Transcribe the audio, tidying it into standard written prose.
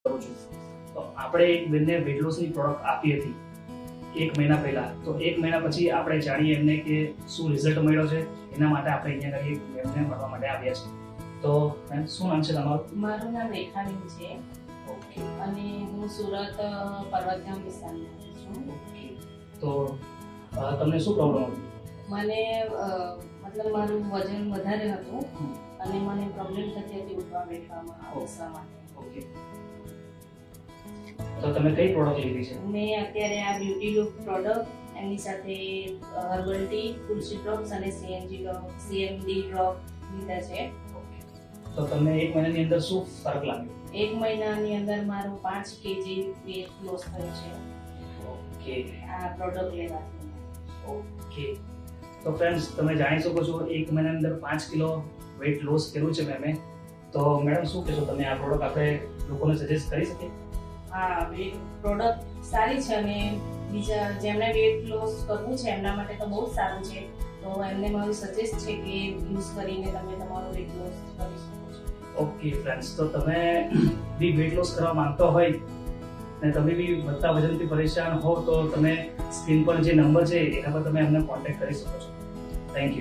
કરું છું. તો આપણે એક બેનને વેટ લોસની પ્રોડક્ટ આપી હતી 1 મહિના પહેલા. તો 1 મહિના પછી આપણે જાણીએ એમને કે શું રિઝલ્ટ મળ્યો છે. એના માટે આપણે અહીંયા આગળ એમને મળવા માટે આવ્યા છીએ. તો મેમ શું નામ છે તમારું? મારું નામ રેખાબેન છે ઓકે અને હું સુરત પર્વતગામ વિસ્તારમાં છું. ઓકે. તો તમને શું પ્રોબ્લેમ હતી? મને મતલબ મારું વજન વધારે હતું અને મને પ્રોબ્લેમ થતી હતી ઉઠવા બેઠવામાં બેસવા માટે. ઓકે. તો તમે કઈ પ્રોડક્ટ લીધી છે? મેં અત્યારે આ બ્યુટી લુક પ્રોડક્ટ એની સાથે હર્બલ ટી, તુલસી ડ્રોપ્સ અને CMD ડ્રોપ લીધા છે. તો તમને 1 મહિનાની અંદર શું ફરક લાગ્યો? 1 મહિનાની અંદર મારું 5 kg વેટ લોસ થયું છે ઓકે આ પ્રોડક્ટ લેવાથી. ઓકે. તો ફ્રેન્ડ્સ, તમે જાણી શકો છો 1 મહિનાની અંદર 5 કિલો વેટ લોસ કર્યું છે મેમે. તો મેડમ શું કહેશો તમે, આ પ્રોડક્ટ આપણે લોકોને સજેસ્ટ કરી શકીએ? હા, પ્રોડક્ટ સારી છે અને બીજા જેમને વેટ લોસ કરવું છે એમના માટે તો બહુ જ સારું છે. તો એમને મારું સજેસ્ટ છે કે યુઝ કરીને તમે તમારું વેટ લોસ કરી શકો છો. ઓકે ફ્રેન્ડ્સ, તો તમે બી વેટ લોસ કરવા માંગતા હોય અને તમે બી વધતા વજનથી પરેશાન હો તો તમે સ્ક્રીન પર જે નંબર છે એના પર તમે અમને કોન્ટેક્ટ કરી શકો છો. Thank you.